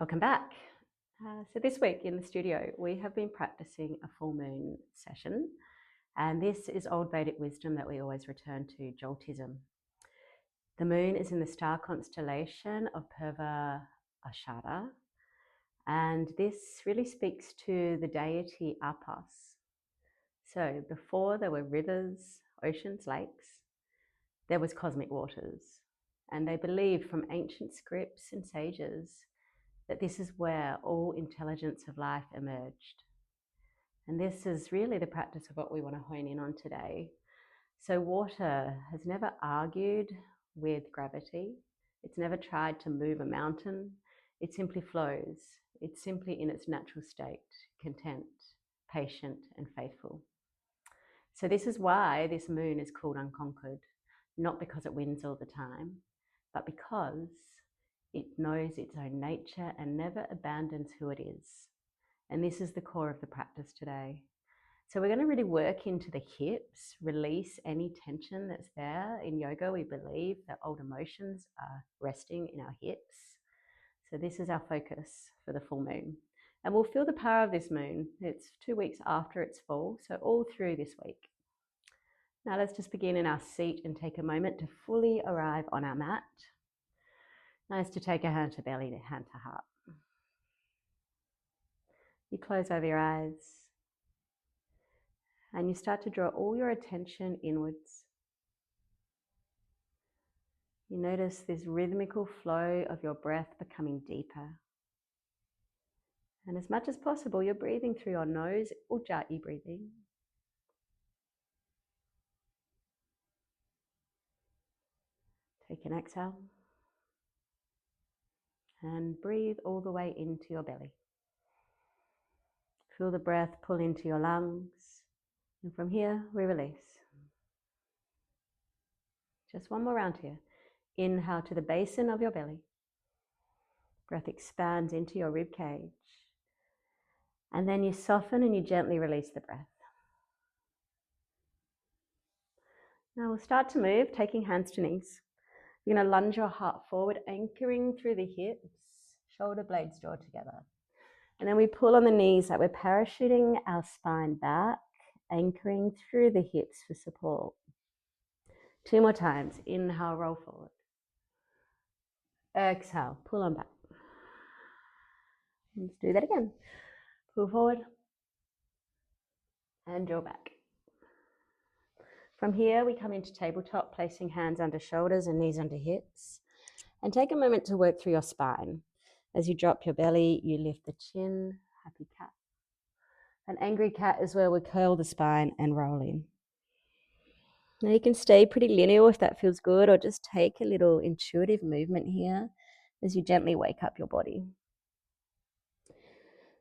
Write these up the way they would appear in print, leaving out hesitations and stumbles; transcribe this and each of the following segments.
Welcome back. So this week in the studio, we have been practicing a full moon session, and this is old Vedic wisdom that we always return to, Jyotism. The moon is in the star constellation of Purvā, Ashadha, and this really speaks to the deity Apas. So before there were rivers, oceans, lakes, there was cosmic waters, and they believed from ancient scripts and sages that this is where all intelligence of life emerged. And this is really the practice of what we want to hone in on today. So water has never argued with gravity. It's never tried to move a mountain. It simply flows. It's simply in its natural state, content, patient, and faithful. So this is why this moon is called unconquered, not because it wins all the time, but because it knows its own nature and never abandons who it is. And this is the core of the practice today. So we're going to really work into the hips, release any tension that's there. In yoga, we believe that old emotions are resting in our hips. So this is our focus for the full moon. And we'll feel the power of this moon. It's 2 weeks after its full, so all through this week. Now let's just begin in our seat and take a moment to fully arrive on our mat. Nice to take a hand to belly, hand to heart. You close over your eyes and you start to draw all your attention inwards. You notice this rhythmical flow of your breath becoming deeper. And as much as possible, you're breathing through your nose, ujjayi breathing. Take an exhale. And breathe all the way into your belly. Feel the breath pull into your lungs. And from here, we release. Just one more round here. Inhale to the basin of your belly. Breath expands into your rib cage. And then you soften and you gently release the breath. Now we'll start to move, taking hands to knees. You're going to lunge your heart forward, anchoring through the hips, shoulder blades draw together. And then we pull on the knees like we're parachuting our spine back, anchoring through the hips for support. 2 more times. Inhale, roll forward. Exhale, pull on back. Let's do that again. Pull forward and draw back. From here, we come into tabletop, placing hands under shoulders and knees under hips. And take a moment to work through your spine. As you drop your belly, you lift the chin, happy cat. An angry cat is where we curl the spine and roll in. Now you can stay pretty linear if that feels good, or just take a little intuitive movement here as you gently wake up your body.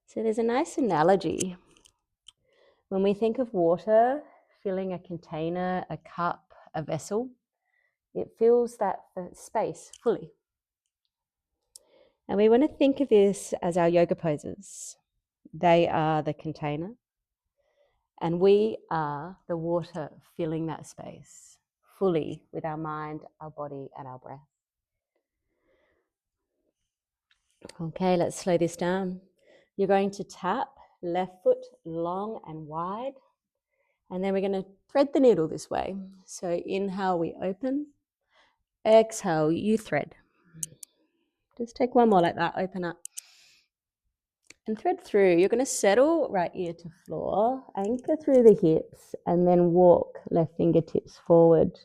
So there's a nice analogy. When we think of water filling a container, a cup, a vessel, it fills that space fully. And we want to think of this as our yoga poses. They are the container, and we are the water filling that space fully with our mind, our body, and our breath. Okay, let's slow this down. You're going to tap left foot long and wide, and then we're going to thread the needle this way. So inhale, we open. Exhale, you thread. Just take one more like that, open up. And thread through. You're going to settle right ear to floor, anchor through the hips, and then walk left fingertips forward,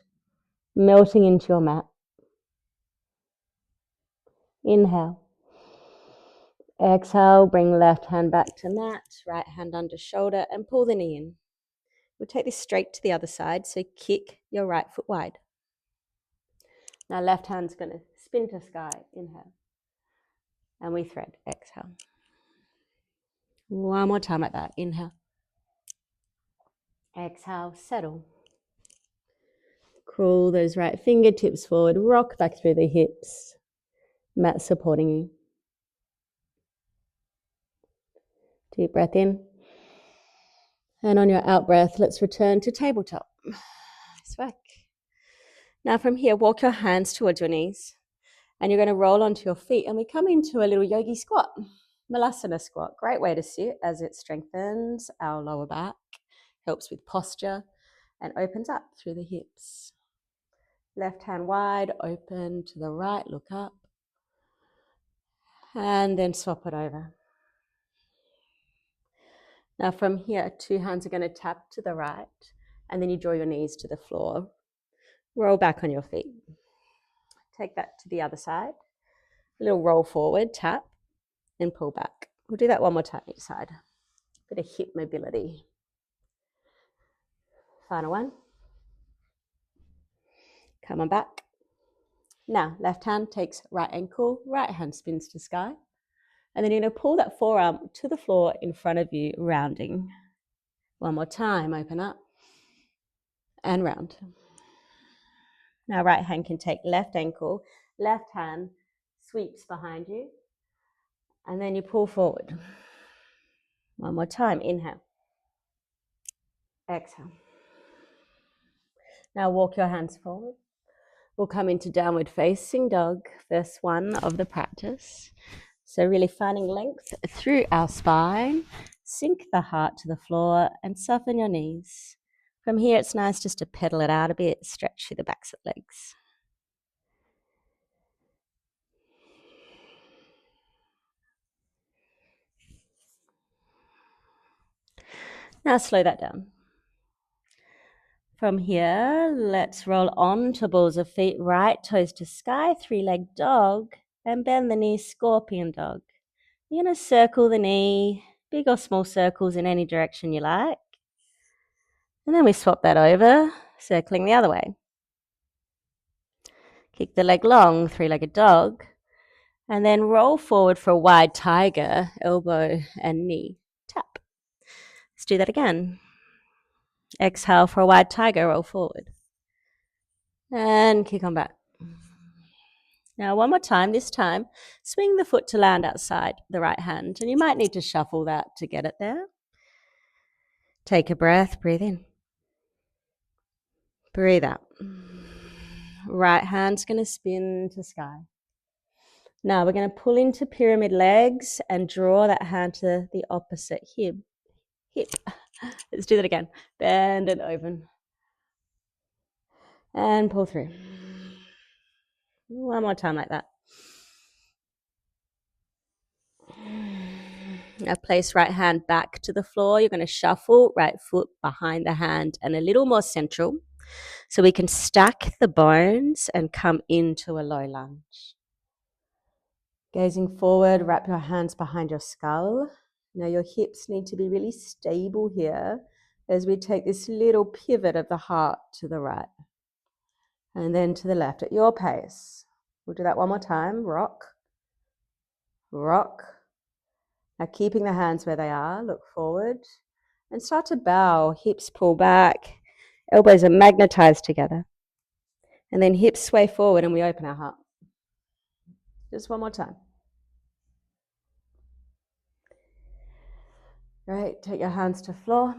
melting into your mat. Inhale. Exhale, bring left hand back to mat, right hand under shoulder, and pull the knee in. We'll take this straight to the other side, so kick your right foot wide. Now left hand's going to spin to sky. Inhale. And we thread. Exhale. One more time like that. Inhale. Exhale, settle. Crawl those right fingertips forward, rock back through the hips. Mat supporting you. Deep breath in. And on your out breath, let's return to tabletop. Nice work. Now from here, walk your hands towards your knees And you're going to roll onto your feet, and we come into a little yogi squat, Malasana squat. Great way to sit as it strengthens our lower back, helps with posture, and opens up through the hips. Left hand wide, open to the right, look up, and then swap it over. Now from here, 2 hands are going to tap to the right, and then you draw your knees to the floor. Roll back on your feet. Take that to the other side. A little roll forward, tap, and pull back. We'll do that one more time each side. Bit of hip mobility. Final one. Come on back. Now, left hand takes right ankle, right hand spins to sky. And then you're going to pull that forearm to the floor in front of you, rounding. One more time, open up and round. Now, right hand can take left ankle, left hand sweeps behind you, and then you pull forward. One more time, inhale, exhale. Now walk your hands forward. We'll come into downward facing dog, first one of the practice. So really finding length through our spine, sink the heart to the floor and soften your knees. From here, it's nice just to pedal it out a bit, stretch through the backs of legs. Now slow that down. From here, let's roll on to balls of feet, right toes to sky, 3-legged dog, and bend the knee, scorpion dog. You're going to circle the knee, big or small circles in any direction you like. And then we swap that over, circling the other way. Kick the leg long, 3-legged dog, and then roll forward for a wide tiger, elbow and knee, tap. Let's do that again. Exhale for a wide tiger, roll forward. And kick on back. Now one more time, this time, swing the foot to land outside the right hand, and you might need to shuffle that to get it there. Take a breath, breathe in. Breathe out. Right hand's going to spin to sky. Now we're going to pull into pyramid legs and draw that hand to the opposite hip. Let's do that again. Bend and open. And pull through. One more time like that. Now place right hand back to the floor. You're going to shuffle right foot behind the hand and a little more central so we can stack the bones and come into a low lunge. Gazing forward, wrap your hands behind your skull. Now your hips need to be really stable here as we take this little pivot of the heart to the right and then to the left at your pace. We'll do that one more time. Rock, rock. Now keeping the hands where they are, look forward and start to bow. Hips pull back, elbows are magnetized together. And then hips sway forward and we open our heart. Just one more time. Great, take your hands to floor.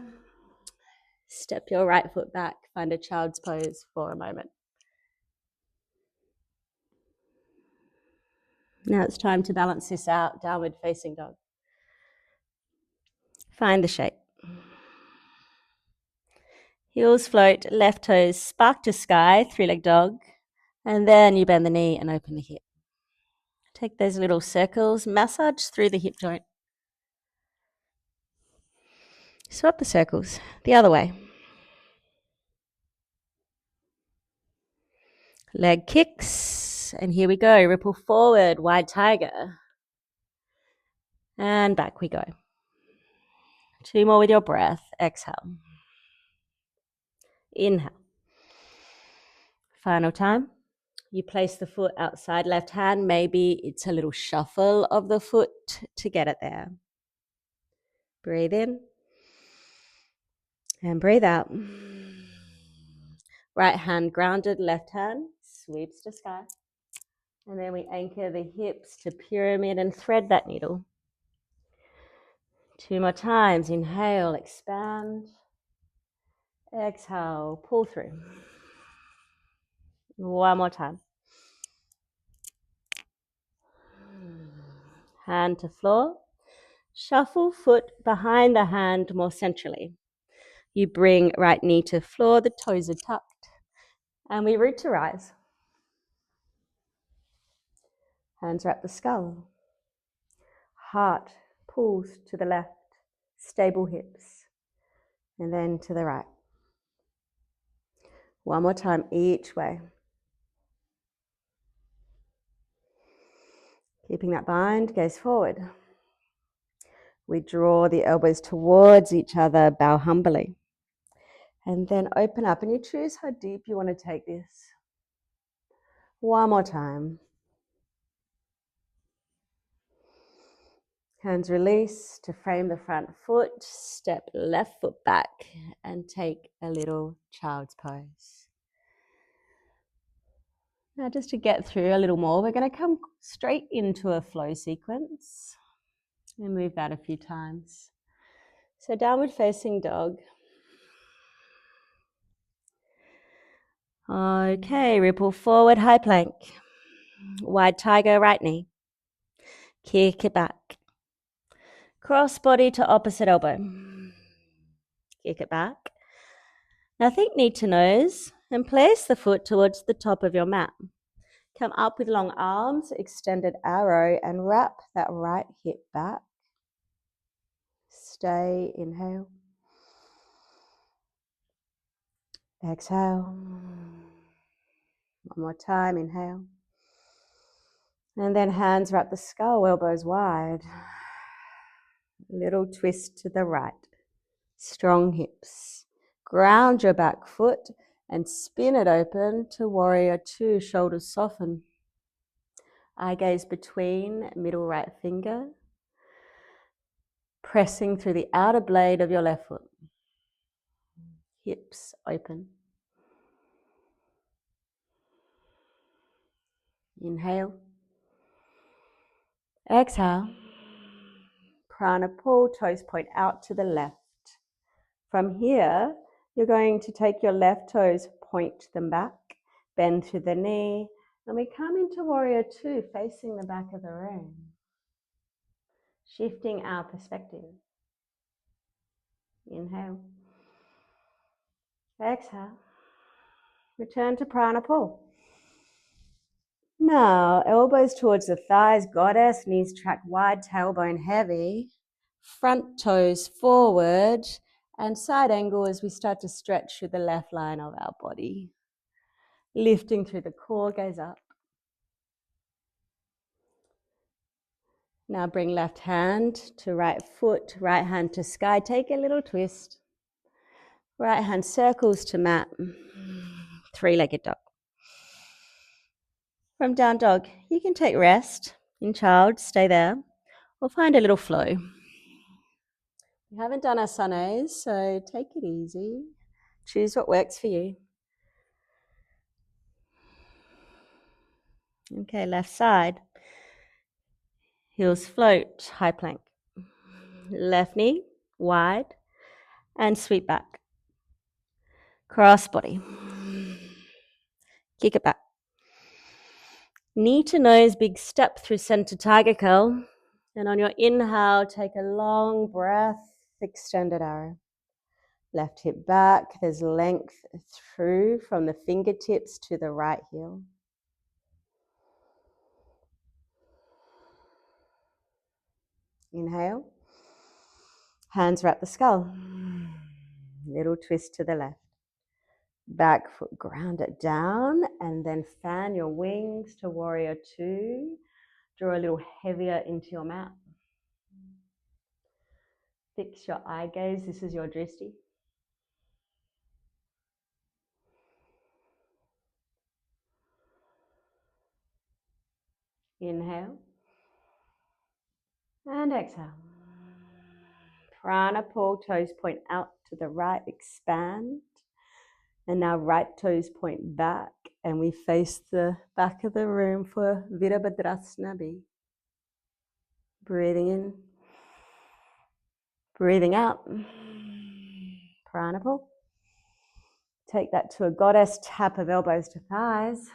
Step your right foot back, find a child's pose for a moment. Now it's time to balance this out, downward facing dog. Find the shape. Heels float, left toes spark to sky, 3-legged dog, and then you bend the knee and open the hip. Take those little circles, massage through the hip joint. Swap the circles the other way. Leg kicks, and here we go. Ripple forward, wide tiger. And back we go. 2 more with your breath. Exhale. Inhale. Final time. You place the foot outside left hand. Maybe it's a little shuffle of the foot to get it there. Breathe in. And breathe out. Right hand grounded, left hand sweeps to sky. And then we anchor the hips to pyramid and thread that needle. 2 more times. Inhale, expand. Exhale, pull through. One more time. hand to floor. Shuffle foot behind the hand more centrally. You bring right knee to floor, the toes are tucked, and we root to rise. Hands wrap the skull. Heart pulls to the left, stable hips, and then to the right. One more time each way. Keeping that bind, gaze forward. We draw the elbows towards each other, bow humbly. And then open up, and you choose how deep you want to take this. One more time. Hands release to frame the front foot, step left foot back, and take a little child's pose. Now, just to get through a little more, we're going to come straight into a flow sequence and move that a few times. So downward facing dog. Okay, ripple forward, high plank. Wide tiger, right knee. Kick it back. Cross body to opposite elbow. Kick it back. Now think knee to nose and place the foot towards the top of your mat. Come up with long arms, extended arrow, and wrap that right hip back. Stay, inhale. Exhale. One more time, inhale. And then hands wrap the skull, elbows wide. Little twist to the right. Strong hips. Ground your back foot and spin it open to warrior two. Shoulders soften. Eye gaze between middle right finger. Pressing through the outer blade of your left foot. Hips open. Inhale. Exhale. Prana pull, toes point out to the left. From here, you're going to take your left toes, point them back, bend through the knee, and we come into warrior two, facing the back of the room. Shifting our perspective. Inhale. Exhale. Return to prana pull. Now, elbows towards the thighs, goddess, knees track wide, tailbone heavy, front toes forward, and side angle as we start to stretch through the left line of our body. Lifting through the core, gaze up. Now bring left hand to right foot, right hand to sky. Take a little twist. Right hand circles to mat. Three-legged dog. From down dog, you can take rest. In child, stay there. Or find a little flow. We haven't done asanas, so take it easy. Choose what works for you. Okay, left side. Heels float, high plank. Left knee, wide, and sweep back. Cross body. Kick it back. Knee to nose, big step through center tiger curl. And on your inhale, take a long breath, extended arrow. Left hip back, there's length through from the fingertips to the right heel. Inhale. Hands wrap the skull. Little twist to the left. Back foot, ground it down, and then fan your wings to warrior two. Draw a little heavier into your mat. Fix your eye gaze. This is your drishti. Inhale. And exhale. Prana pull, toes point out to the right, expand. And now right toes point back, and we face the back of the room for Virabhadrasana. Breathing in. Breathing out. Prana pull. Take that to a goddess, tap of elbows to thighs.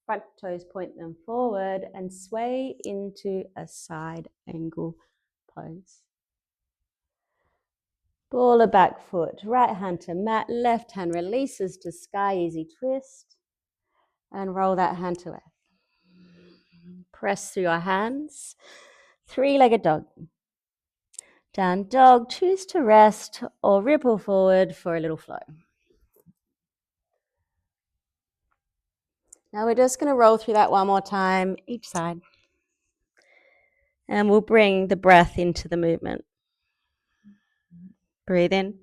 Front toes, point them forward and sway into a side angle pose. Ball a back foot, right hand to mat, left hand releases to sky, easy twist. And roll that hand to earth. Press through your hands. Three-legged dog. Down dog, choose to rest or ripple forward for a little flow. Now we're just going to roll through that one more time, each side. And we'll bring the breath into the movement. Breathe in.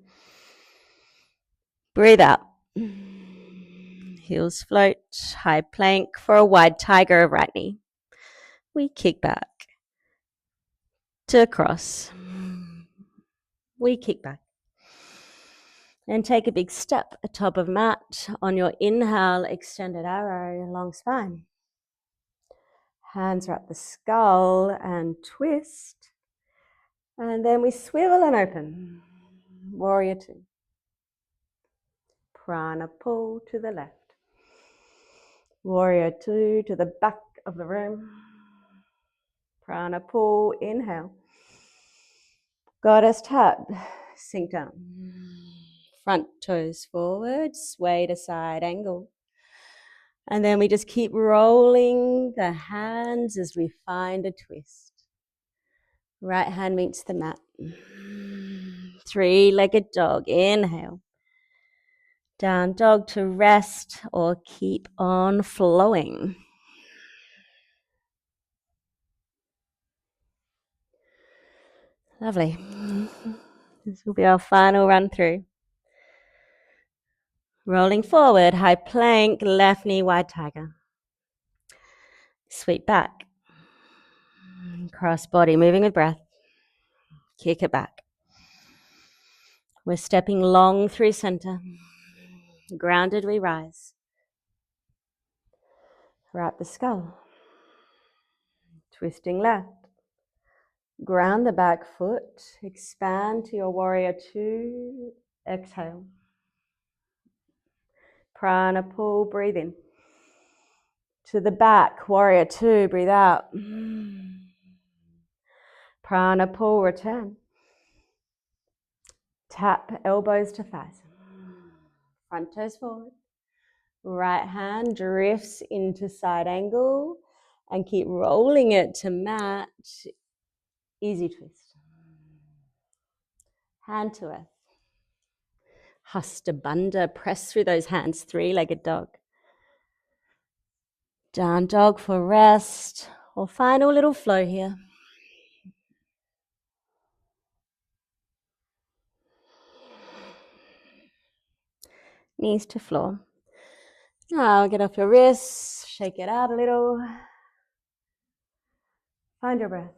Breathe out. Heels float, high plank for a wide tiger of right knee. We kick back to cross. We kick back. And take a big step atop of mat. On your inhale, extended arrow, long spine. Hands wrap the skull and twist. And then we swivel and open. Warrior two. Prana pull to the left. Warrior two to the back of the room. Prana pull, inhale. Goddess tap, sink down. Front toes forward, sway to side angle. And then we just keep rolling the hands as we find a twist. Right hand meets the mat. Three-legged dog, inhale. Down dog to rest or keep on flowing. Lovely. This will be our final run through. Rolling forward, high plank, left knee, wide tiger. Sweep back. Cross body, moving with breath. Kick it back. We're stepping long through center. Grounded, we rise. Wrap the skull. Twisting left. Ground the back foot. Expand to your warrior two. Exhale. Prana pull, breathe in. To the back, warrior two, breathe out. Prana pull, return. Tap elbows to thighs. Front toes forward. Right hand drifts into side angle and keep rolling it to mat. Easy twist. Hand to earth. Hasta Bandha, press through those hands, three-legged dog. Down dog for rest or final little flow here. Knees to floor. Now get off your wrists, shake it out a little. Find your breath.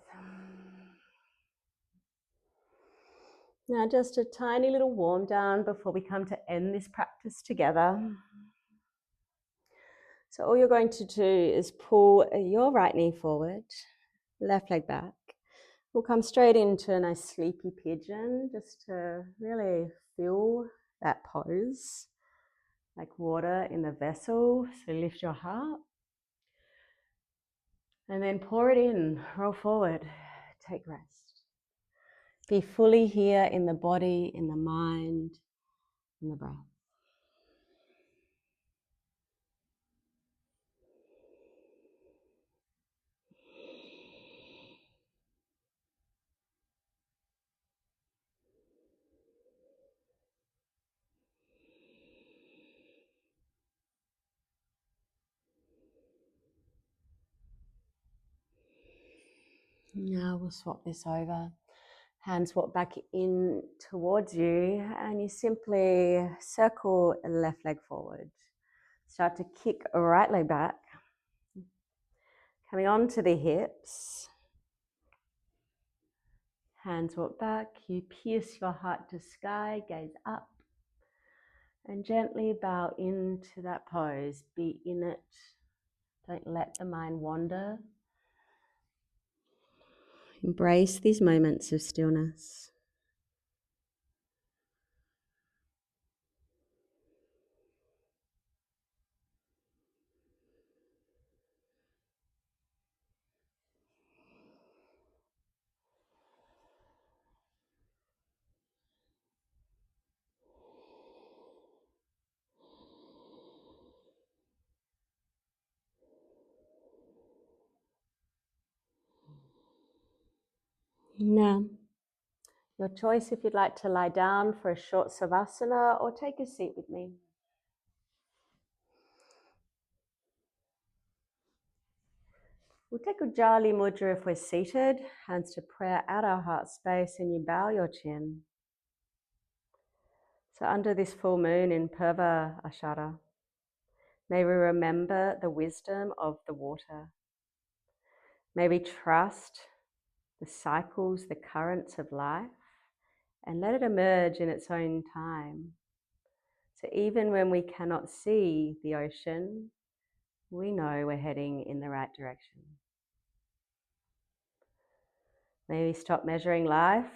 Now just a tiny little warm down before we come to end this practice together. So all you're going to do is pull your right knee forward, left leg back. We'll come straight into a nice sleepy pigeon just to really feel that pose, like water in the vessel. So lift your heart. And then pour it in, roll forward, take rest. Be fully here in the body, in the mind, in the breath. Now we'll swap this over. Hands walk back in towards you and you simply circle left leg forward. Start to kick right leg back. Coming onto the hips. Hands walk back. You pierce your heart to sky, gaze up. And gently bow into that pose. Be in it. Don't let the mind wander. Embrace these moments of stillness. Now, your choice if you'd like to lie down for a short savasana or take a seat with me. We'll take Ujjali Mudra if we're seated, hands to prayer at our heart space, and you bow your chin. So under this full moon in Purvā Ashadha, may we remember the wisdom of the water. May we trust the cycles, the currents of life, and let it emerge in its own time. So even when we cannot see the ocean, we know we're heading in the right direction. May we stop measuring life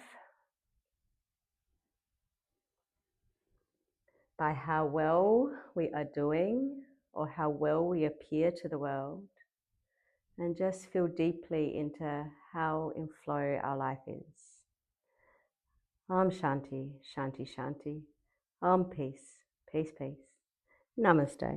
by how well we are doing or how well we appear to the world, and just feel deeply into how in flow our life is. Om Shanti, Shanti, Shanti. Om Peace, Peace, Peace. Namaste.